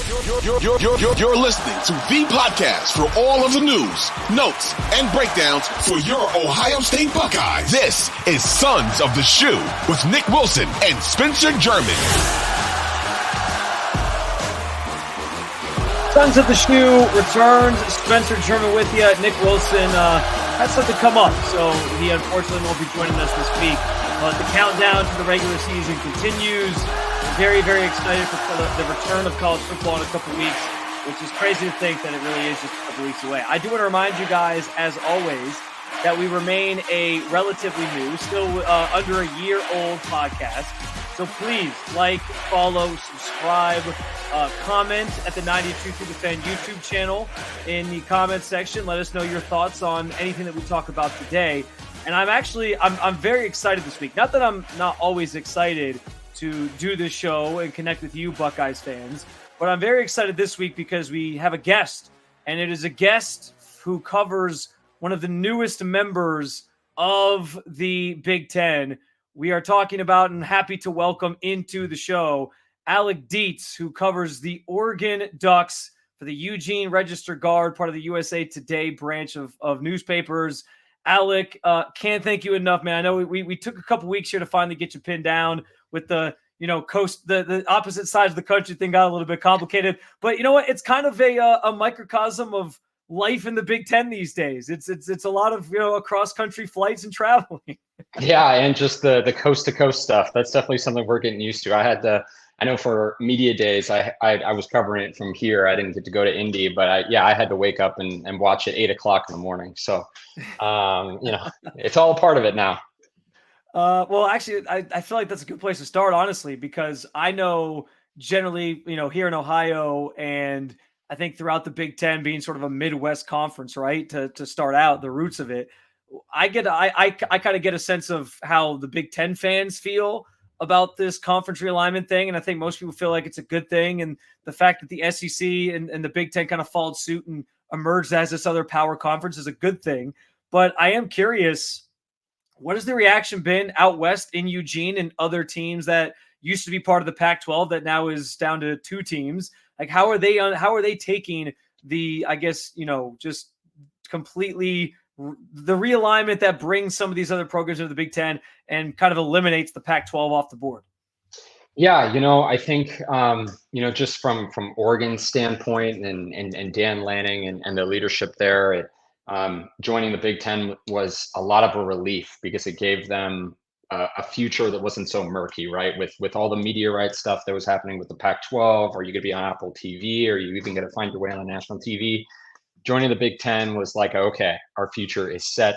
You're listening to the podcast for all of the news, notes, and breakdowns for your Ohio State Buckeyes. This is Sons of the Shoe with Nick Wilson and Spencer German. Sons of the Shoe returns. Spencer German with you. Nick Wilson had something come up, so he unfortunately won't be joining us this week. But the countdown to the regular season continues. Very, very excited for the return of college football in a couple weeks, which is crazy to think that it really is just a couple weeks away. I do want to remind you guys, as always, that we remain a relatively new, still under a year-old podcast. So please like, follow, subscribe, comment at the 92 to Defend YouTube channel in the comments section. Let us know your thoughts on anything that we talk about today. And I'm very excited this week. Not that I'm not always excited to do this show and connect with you Buckeyes fans, but I'm very excited this week because we have a guest, and it is a guest who covers one of the newest members of the Big Ten. We are talking about and happy to welcome into the show Alec Dietz, who covers the Oregon Ducks for the Eugene Register Guard, part of the USA Today branch of newspapers. Alec, can't thank you enough, man. I know we took a couple weeks here to finally get you pinned down with the the opposite sides of the country thing got a little bit complicated, but you know what? It's kind of a microcosm of life in the Big Ten these days. It's a lot of cross country flights and traveling. Yeah, and just the coast to coast stuff. That's definitely something we're getting used to. I know for media days, I was covering it from here. I didn't get to go to Indy, but I had to wake up and watch it 8 o'clock in the morning. So, it's all a part of it now. Well, actually, I feel like that's a good place to start, honestly, because I know generally, here in Ohio and I think throughout the Big Ten being sort of a Midwest conference, right, to start out the roots of it, I kind of get a sense of how the Big Ten fans feel about this conference realignment thing. And I think most people feel like it's a good thing. And the fact that the SEC and the Big Ten kind of followed suit and emerged as this other power conference is a good thing. But I am curious, what has the reaction been out west in Eugene and other teams that used to be part of the Pac-12 that now is down to 2 teams? Like, how are they taking the, just completely the realignment that brings some of these other programs into the Big Ten and kind of eliminates the Pac-12 off the board? Yeah, I think, just from Oregon's standpoint and Dan Lanning and the leadership there, joining the Big Ten was a lot of a relief because it gave them a future that wasn't so murky, right? With all the media rights stuff that was happening with the Pac-12, are you going to be on Apple TV? Or are you even going to find your way on national TV? Joining the Big Ten was like, okay, our future is set.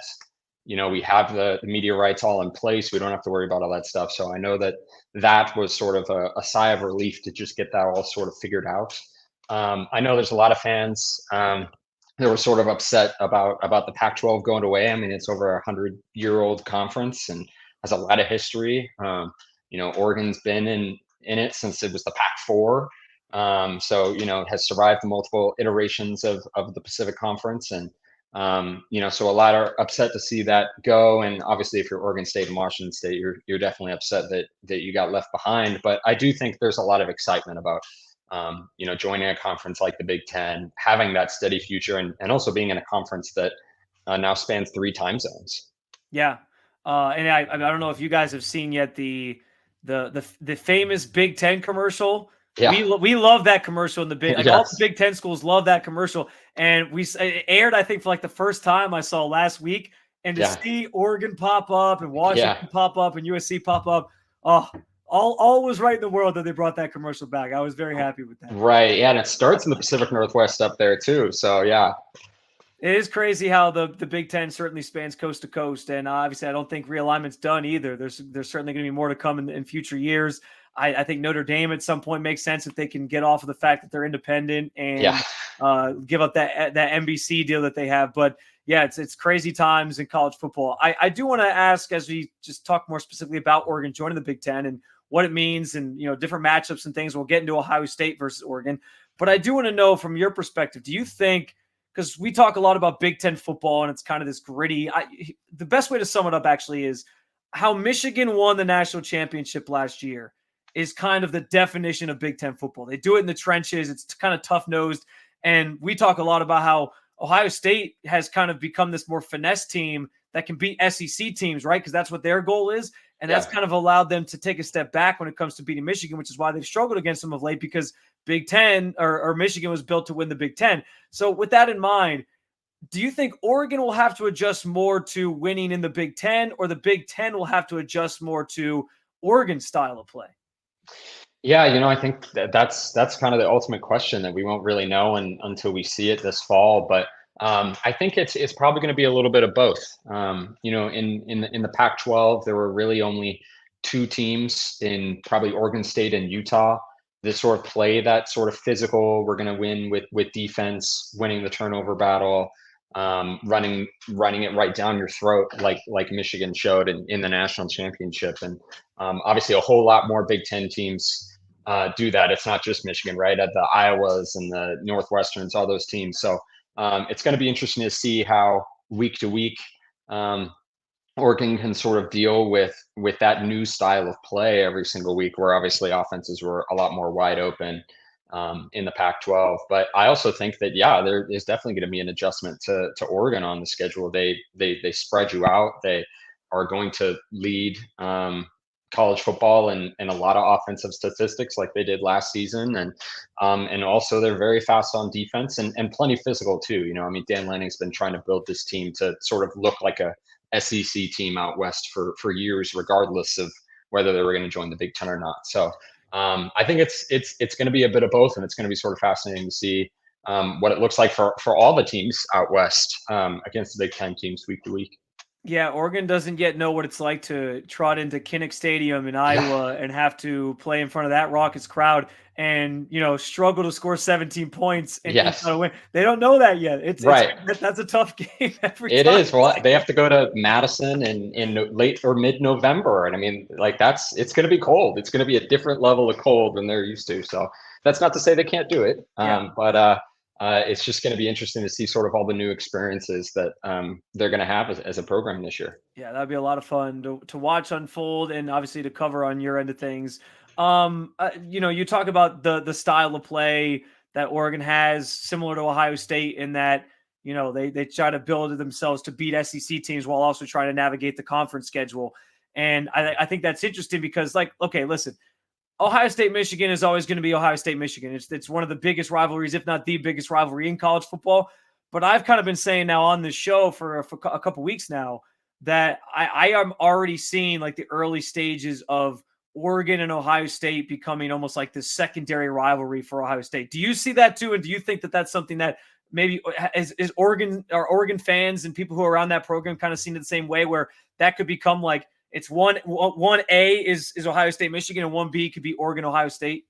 We have the media rights all in place. We don't have to worry about all that stuff. So I know that was sort of a sigh of relief to just get that all sort of figured out. I know there's a lot of fans that were sort of upset about the Pac-12 going away. I mean, it's over 100-year-old conference and has a lot of history. Oregon's been in it since it was the Pac-4. So, it has survived the multiple iterations of the Pacific Conference. And, so a lot are upset to see that go. And obviously, if you're Oregon State and Washington State, you're definitely upset that you got left behind. But I do think there's a lot of excitement about, joining a conference like the Big Ten, having that steady future, and also being in a conference that now spans 3 time zones. Yeah. And I don't know if you guys have seen yet the famous Big Ten commercial. Yeah. We love that commercial in the Big. All the Big Ten schools love that commercial, and it aired, I think, for like the first time I saw last week. And to see Oregon pop up and Washington pop up and USC pop up, all was right in the world that they brought that commercial back. I was very happy with that. Right, yeah, and it starts in the Pacific Northwest up there too. So yeah. It is crazy how the Big Ten certainly spans coast to coast, and obviously I don't think realignment's done either. There's certainly going to be more to come in future years. I think Notre Dame at some point makes sense if they can get off of the fact that they're independent and give up that NBC deal that they have. But yeah, it's crazy times in college football. I do want to ask, as we just talk more specifically about Oregon joining the Big Ten and what it means and different matchups and things. We'll get into Ohio State versus Oregon, but I do want to know from your perspective, do you think, because we talk a lot about Big Ten football and it's kind of this gritty, the best way to sum it up actually is how Michigan won the national championship last year. is kind of the definition of Big Ten football. They do it in the trenches. It's kind of tough-nosed. And we talk a lot about how Ohio State has kind of become this more finesse team that can beat SEC teams, right? Because that's what their goal is. And that's kind of allowed them to take a step back when it comes to beating Michigan, which is why they've struggled against them of late, because Big Ten or Michigan was built to win the Big Ten. So with that in mind, do you think Oregon will have to adjust more to winning in the Big Ten, or the Big Ten will have to adjust more to Oregon's style of play? Yeah, I think that's kind of the ultimate question that we won't really know until we see it this fall. But I think it's probably going to be a little bit of both. In the Pac-12, there were really only two teams in probably Oregon State and Utah that sort of play that sort of physical. We're going to win with defense, winning the turnover battle, running it right down your throat, like Michigan showed in the national championship. And obviously, a whole lot more Big Ten teams do that. It's not just Michigan, right? At the Iowas and the Northwesterns, all those teams. So it's going to be interesting to see how week to week Oregon can sort of deal with that new style of play every single week, where obviously offenses were a lot more wide open in the Pac-12. But I also think that, there is definitely going to be an adjustment to Oregon on the schedule. They spread you out. They are going to lead college football and a lot of offensive statistics like they did last season. And also they're very fast on defense and plenty physical too. Dan Lanning's been trying to build this team to sort of look like a SEC team out West for years, regardless of whether they were going to join the Big Ten or not. So I think it's going to be a bit of both, and it's going to be sort of fascinating to see what it looks like for all the teams out West against the Big Ten teams week to week. Yeah, Oregon doesn't yet know what it's like to trot into Kinnick Stadium in Iowa and have to play in front of that raucous crowd and, struggle to score 17 points and try to win. They don't know that yet. That's a tough game every time. It is. Well, they have to go to Madison in late or mid-November. And I mean, it's going to be cold. It's going to be a different level of cold than they're used to. So that's not to say they can't do it. But it's just going to be interesting to see sort of all the new experiences that they're going to have as a program this year. Yeah, that'd be a lot of fun to watch unfold, and obviously to cover on your end of things. You talk about the style of play that Oregon has, similar to Ohio State, in that they try to build themselves to beat SEC teams while also trying to navigate the conference schedule. And I think that's interesting because, listen. Ohio State, Michigan is always going to be Ohio State, Michigan. It's one of the biggest rivalries, if not the biggest rivalry in college football. But I've kind of been saying now on this show for a couple weeks now that I am already seeing the early stages of Oregon and Ohio State becoming almost like this secondary rivalry for Ohio State. Do you see that too? And do you think that that's something that maybe is Oregon fans and people who are around that program kind of seen it the same way, where that could become it's 1A is Ohio State, Michigan, and 1B could be Oregon, Ohio State?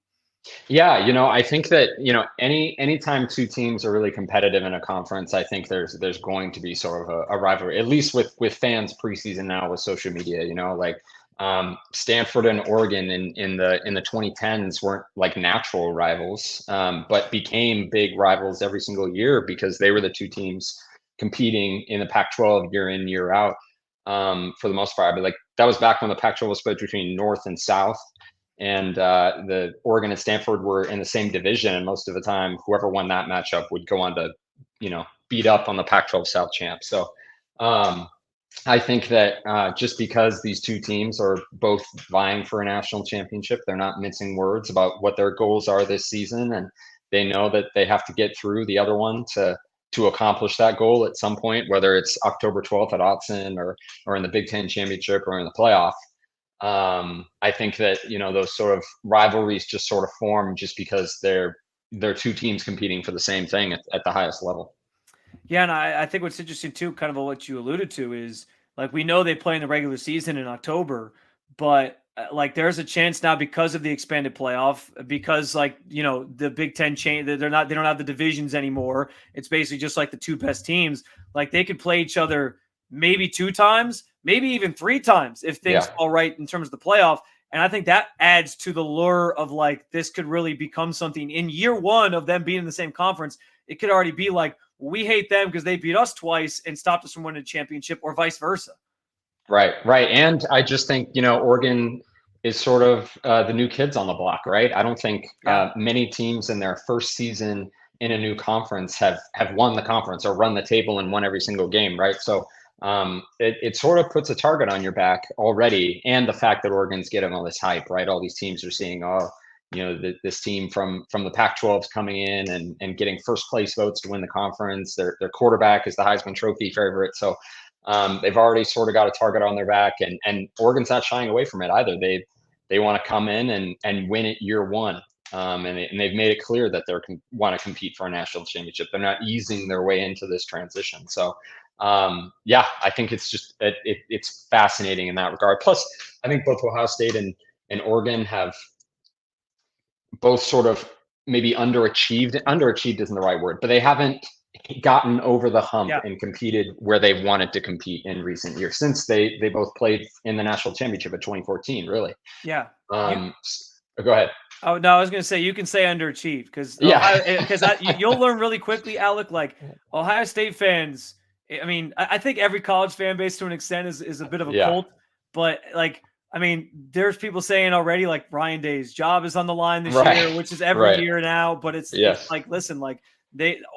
Yeah, I think that, anytime two teams are really competitive in a conference, I think there's going to be sort of a rivalry, at least with fans preseason now with social media. Stanford and Oregon in the 2010s weren't natural rivals, but became big rivals every single year because they were the two teams competing in the Pac-12 year in, year out. For the most part, but that was back when the Pac-12 was split between North and South, and the Oregon and Stanford were in the same division. And most of the time, whoever won that matchup would go on to, beat up on the Pac-12 South champ. So I think that just because these two teams are both vying for a national championship, they're not mincing words about what their goals are this season, and they know that they have to get through the other one to accomplish that goal at some point, whether it's October 12th at Autzen or in the Big Ten championship or in the playoff. I think that, those sort of rivalries just sort of form just because they're two teams competing for the same thing at the highest level. Yeah. And I think what's interesting too, kind of what you alluded to, is we know they play in the regular season in October, but there's a chance now because of the expanded playoff, because the Big Ten change, they don't have the divisions anymore. It's basically just the two best teams. They could play each other maybe 2 times, maybe even 3 times if things fall right in terms of the playoff. And I think that adds to the lure of this could really become something in year one of them being in the same conference. It could already be we hate them because they beat us twice and stopped us from winning a championship, or vice versa. Right. And I just think, Oregon is sort of the new kids on the block, right? I don't think Yeah. many teams in their first season in a new conference have won the conference or run the table and won every single game, right? So it sort of puts a target on your back already, and the fact that Oregon's getting all this hype, right? All these teams are seeing, oh, this team from the Pac-12 is coming in and getting first place votes to win the conference. Their quarterback is the Heisman Trophy favorite, so they've already sort of got a target on their back, and Oregon's not shying away from it either. They want to come in and win it year one. And they've made it clear that they want to compete for a national championship. They're not easing their way into this transition. So, yeah, I think it's just it's fascinating in that regard. Plus, I think both Ohio State and Oregon have both sort of maybe underachieved. Underachieved isn't the right word, but they haven't gotten over the hump and competed where they wanted to compete in recent years, since they both played in the national championship in 2014. Really. Yeah. Go ahead. Oh no, I was going to say you can say underachieved because you'll learn really quickly, Alec. Like Ohio State fans, I mean, I think every college fan base to an extent is a bit of a cult, but like, I mean, there's people saying already like Ryan Day's job is on the line this year, which is every year now. But it's like, listen, like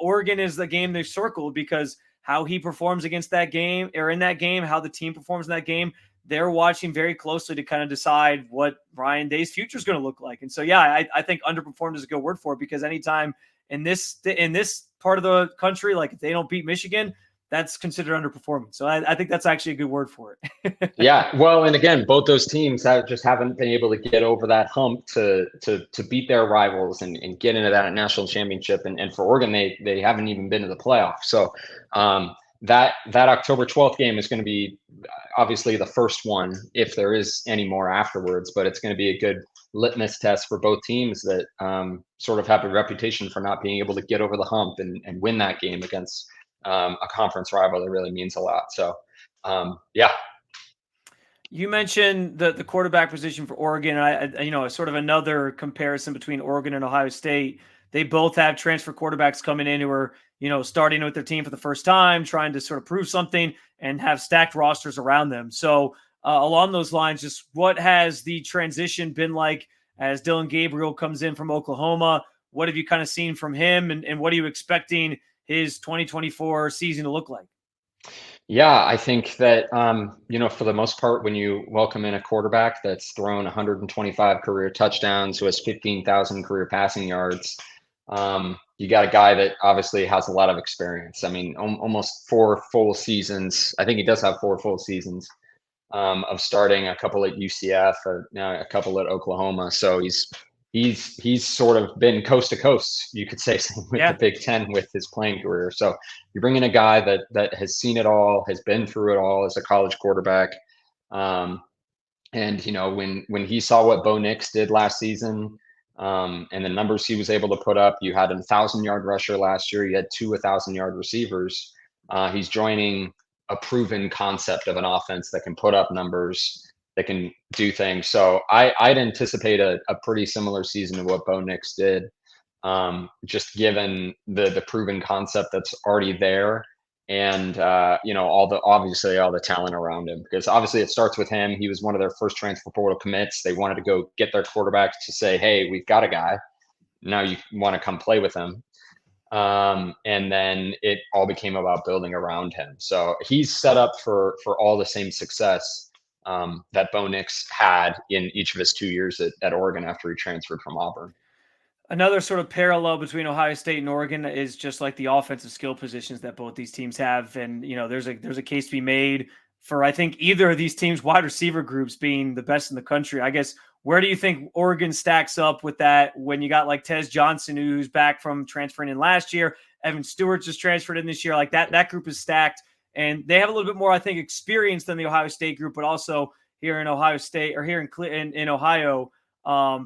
Oregon is the game they've circled because how he performs against that game or in that game, how the team performs in that game. They're watching very closely to kind of decide what Ryan Day's future is going to look like. And so, yeah, I think underperformed is a good word for it, because anytime in this part of the country, like if they don't beat Michigan, that's considered underperforming. So I think that's actually a good word for it. Yeah. Well, and again, both those teams haven't been able to get over that hump to beat their rivals and get into that national championship. And for Oregon, they haven't even been to the playoffs. So, that October 12th game is going to be obviously the first one, if there is any more afterwards, but it's going to be a good litmus test for both teams that sort of have a reputation for not being able to get over the hump and win that game against a conference rival that really means a lot. So, yeah. You mentioned the quarterback position for Oregon. I sort of another comparison between Oregon and Ohio State. They both have transfer quarterbacks coming in who are, starting with their team for the first time, trying to sort of prove something and have stacked rosters around them. So along those lines, just what has the transition been like as Dylan Gabriel comes in from Oklahoma? What have you kind of seen from him, and what are you expecting his 2024 season to look like? Yeah, I think that, for the most part, when you welcome in a quarterback that's thrown 125 career touchdowns, who has 15,000 career passing yards, you got a guy that obviously has a lot of experience. I mean, almost 4 full seasons. I think he does have 4 full seasons of starting, a couple at UCF, now a couple at Oklahoma. So he's sort of been coast to coast, you could say, with the Big Ten with his playing career. So you bring in a guy that has seen it all, has been through it all as a college quarterback. And when he saw what Bo Nix did last season, and the numbers he was able to put up, you had a 1,000-yard rusher last year, you had 2 1,000-yard receivers. He's joining a proven concept of an offense that can put up numbers, that can do things. So I'd anticipate a pretty similar season to what Bo Nix did, just given the proven concept that's already there, and all the talent around him. Because obviously it starts with him. He was one of their first transfer portal commits. They wanted to go get their quarterback to say, hey, we've got a guy. Now you want to come play with him. And then it all became about building around him. So he's set up for all the same success that Bo Nix had in each of his 2 years at Oregon after he transferred from Auburn. Another sort of parallel between Ohio State and Oregon is just like the offensive skill positions that both these teams have. And, there's a case to be made for, I think, either of these teams' wide receiver groups being the best in the country. I guess, where do you think Oregon stacks up with that when you got like Tez Johnson, who's back from transferring in last year? Evan Stewart just transferred in this year. Like that group is stacked, and they have a little bit more, I think, experience than the Ohio State group, but also here in Ohio State, or here in Ohio,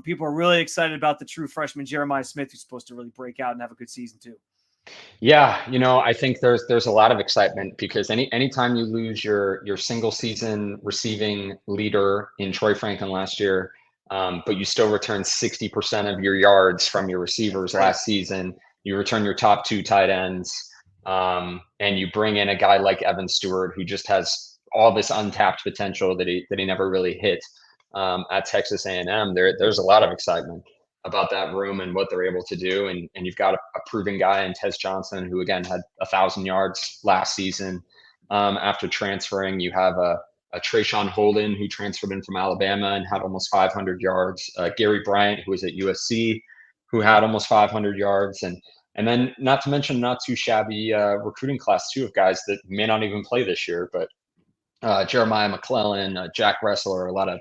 people are really excited about the true freshman Jeremiah Smith, who's supposed to really break out and have a good season too. Yeah, I think there's a lot of excitement, because anytime you lose your single season receiving leader in Troy Franklin last year, but you still return 60% of your yards from your receivers last season, you return your top 2 tight ends, and you bring in a guy like Evan Stewart, who just has all this untapped potential that he never really hit. at Texas A&M. There's a lot of excitement about that room and what they're able to do. And you've got a proven guy in Tez Johnson, who again had 1,000 yards last season after transferring. You have a Trayshawn Holden, who transferred in from Alabama and had almost 500 yards. Gary Bryant, who was at USC, who had almost 500 yards. And then not to mention not too shabby recruiting class too of guys that may not even play this year, but Jeremiah McClellan, Jack Wrestler, a lot of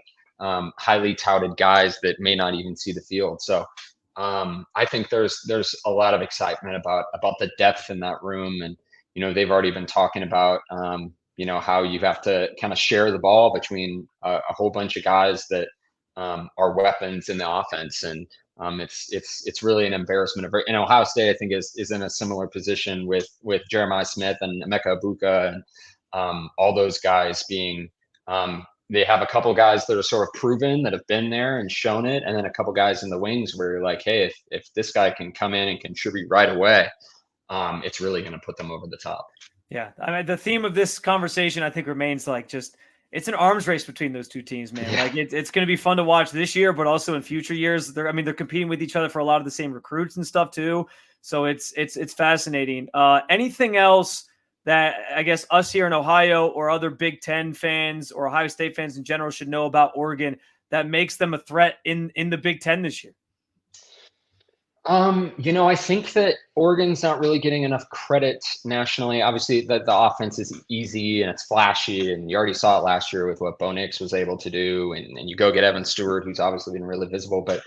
highly touted guys that may not even see the field. So I think there's a lot of excitement about the depth in that room. And, they've already been talking about, how you have to kind of share the ball between a whole bunch of guys that are weapons in the offense. And it's really an embarrassment. And Ohio State, I think, is in a similar position with Jeremiah Smith and Emeka Ibuka and all those guys being they have a couple guys that are sort of proven, that have been there and shown it, and then a couple guys in the wings where you're like, hey, if this guy can come in and contribute right away, it's really going to put them over the top. Yeah, I mean, the theme of this conversation, I think, remains like just it's an arms race between those two teams, man. Yeah. Like it's going to be fun to watch this year, but also in future years. They're competing with each other for a lot of the same recruits and stuff too. So it's fascinating. Anything else that I guess us here in Ohio or other Big Ten fans or Ohio State fans in general should know about Oregon that makes them a threat in the Big Ten this year? I think that Oregon's not really getting enough credit nationally. Obviously, the offense is easy and it's flashy, and you already saw it last year with what Bo Nix was able to do. And you go get Evan Stewart, who's obviously been really visible, but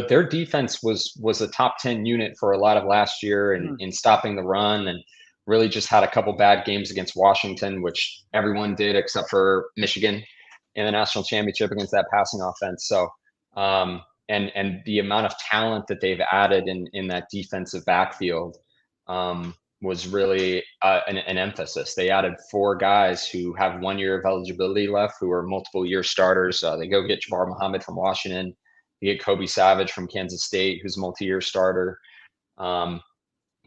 their defense was a top 10 unit for a lot of last year in stopping the run, and really just had a couple bad games against Washington, which everyone did except for Michigan in the national championship against that passing offense. So, and the amount of talent that they've added in that defensive backfield was really an emphasis. They added 4 guys who have 1 year of eligibility left, who are multiple year starters. They go get Jabbar Muhammad from Washington. They get Kobe Savage from Kansas State, who's a multi-year starter.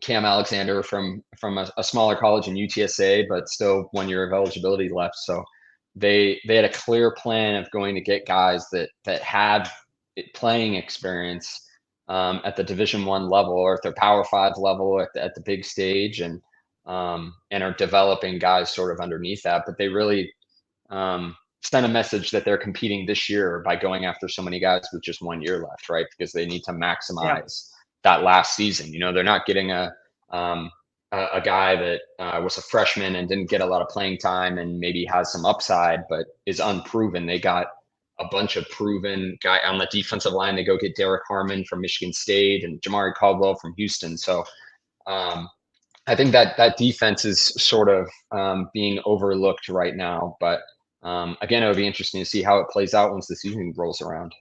Cam Alexander from a smaller college in UTSA, but still 1 year of eligibility left. So they had a clear plan of going to get guys that had playing experience at the Division I level or at their Power 5 level at the big stage, and are developing guys sort of underneath that. But they really sent a message that they're competing this year by going after so many guys with just 1 year left, right? Because they need to maximize that last season. They're not getting a guy that was a freshman and didn't get a lot of playing time and maybe has some upside but is unproven. They got a bunch of proven guy on the defensive line. They go get Derek Harmon from Michigan State and Jamari Caldwell from Houston. So I think that defense is sort of being overlooked right now. But again, it would be interesting to see how it plays out once the season rolls around.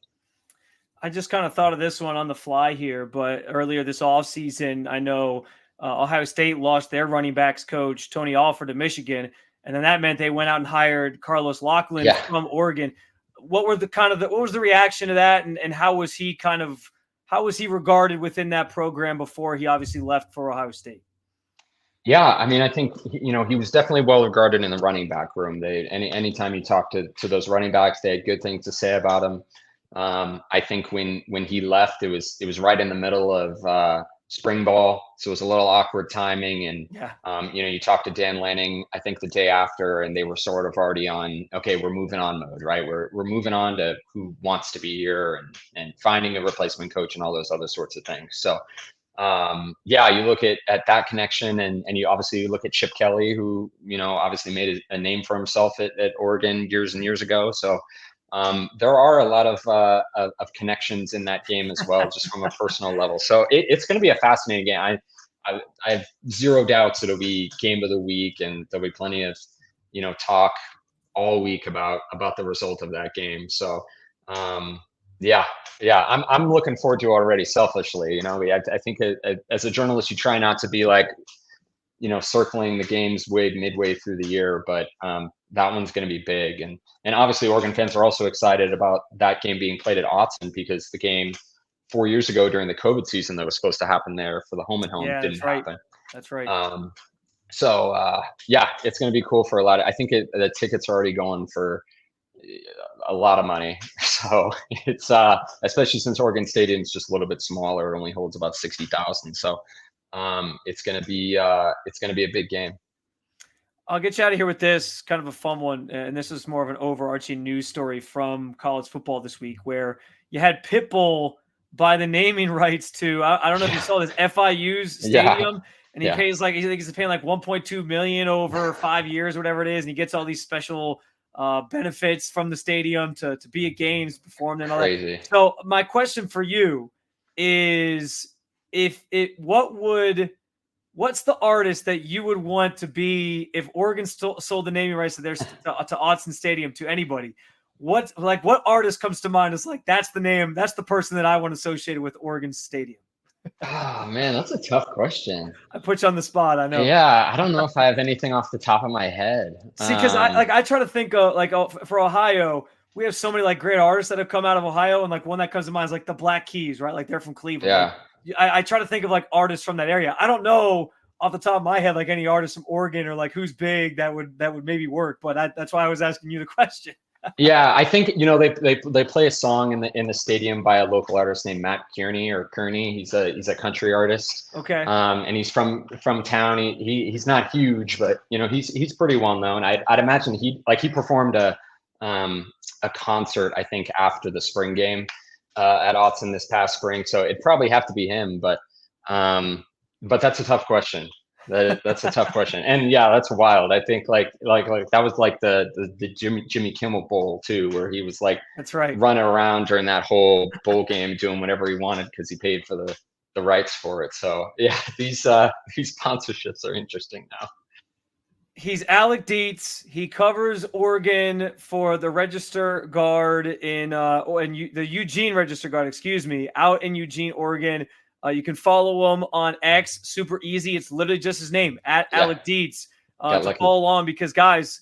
I just kind of thought of this one on the fly here, but earlier this offseason, I know Ohio State lost their running backs coach, Tony Alford, to Michigan. And then that meant they went out and hired Carlos Loughlin from Oregon. What was the reaction to that, and how was he regarded within that program before he obviously left for Ohio State? Yeah, I mean, I think he was definitely well regarded in the running back room. Anytime you talk to those running backs, they had good things to say about him. I think when he left, it was right in the middle of spring ball, so it was a little awkward timing. And you talked to Dan Lanning, I think the day after, and they were sort of already on, okay, we're moving on mode, right? We're moving on to who wants to be here and finding a replacement coach and all those other sorts of things. So you look at that connection, and you obviously look at Chip Kelly, who obviously made a name for himself at Oregon years and years ago. So there are a lot of connections in that game as well, just from a personal level. So it's going to be a fascinating game. I have zero doubts it'll be game of the week, and there'll be plenty of talk all week about the result of that game. So I'm looking forward to it already. Selfishly, I think as a journalist, you try not to be like circling the games midway through the year, but that one's going to be big. And obviously Oregon fans are also excited about that game being played at Autzen, because the game 4 years ago during the COVID season that was supposed to happen there for the home and home didn't happen. That's right. It's going to be cool for a lot. I think the tickets are already going for a lot of money. So it's especially since Oregon Stadium is just a little bit smaller. It only holds about 60,000. So it's gonna be a big game. I'll get you out of here with this kind of a fun one, and this is more of an overarching news story from college football this week, where you had Pitbull buy the naming rights to I don't know if you saw this FIU's stadium, and he pays like he's paying like 1.2 million over 5 years or whatever it is, and he gets all these special benefits from the stadium to be at games, perform, and all that. So my question for you is, what's the artist that you would want to be if Oregon sold the naming rights to Autzen Stadium to anybody? What artist comes to mind as like, that's the name, that's the person that I want associated with Oregon Stadium? Oh man, that's a tough question. I put you on the spot. I know. Yeah, I don't know if I have anything off the top of my head. See, because I try to think of for Ohio, we have so many like great artists that have come out of Ohio, and like one that comes to mind is like the Black Keys, right? Like they're from Cleveland. Yeah. I try to think of like artists from that area. I don't know off the top of my head like any artists from Oregon or like who's big that would maybe work. But that's why I was asking you the question. Yeah, I think they play a song in the stadium by a local artist named Matt Kearney or Kearney. He's a country artist. Okay. And he's from town. He's not huge, but he's pretty well known. I'd imagine he performed a concert, I think, after the spring game at Autzen this past spring. So it'd probably have to be him, but that's a tough question. That's a tough question. And yeah, that's wild. I think like that was like the Jimmy Kimmel Bowl too, where he was like, that's right, running around during that whole bowl game doing whatever he wanted because he paid for the rights for it. So yeah, these sponsorships are interesting now. He's Alec Dietz. He covers Oregon for the Register Guard the Eugene Register Guard, out in Eugene, Oregon. You can follow him on X. Super easy. It's literally just his name, Alec Dietz, to follow along, because, guys,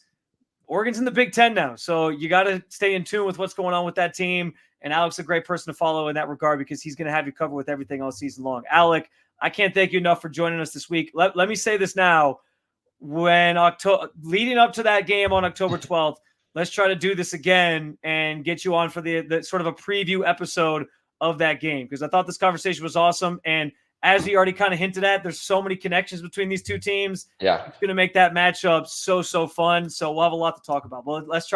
Oregon's in the Big Ten now. So you got to stay in tune with what's going on with that team. And Alec's a great person to follow in that regard, because he's going to have you covered with everything all season long. Alec, I can't thank you enough for joining us this week. Let me say this now. Leading up to that game on October 12th, let's try to do this again and get you on for the sort of a preview episode of that game, because I thought this conversation was awesome. And as we already kind of hinted at, there's so many connections between these two teams. Yeah, it's going to make that matchup so fun. So we'll have a lot to talk about. But let's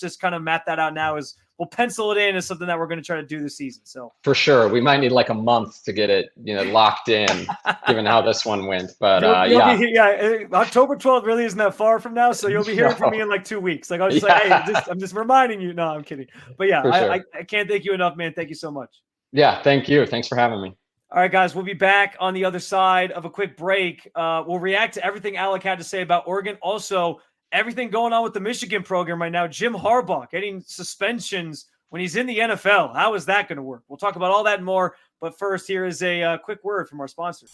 just kind of map that out now. As we'll pencil it in as something that we're going to try to do this season. So for sure, we might need like a month to get it, locked in, given how this one went. But October 12th really isn't that far from now, so you'll be hearing from me in like 2 weeks. Like I'll just say, hey, I'm just reminding you. No, I'm kidding. But yeah, sure. I can't thank you enough, man. Thank you so much. Yeah, thank you. Thanks for having me. All right, guys, we'll be back on the other side of a quick break. We'll react to everything Alec had to say about Oregon. Also, everything going on with the Michigan program right now. Jim Harbaugh getting suspensions when he's in the NFL. How is that going to work? We'll talk about all that and more. But first, here is a quick word from our sponsors.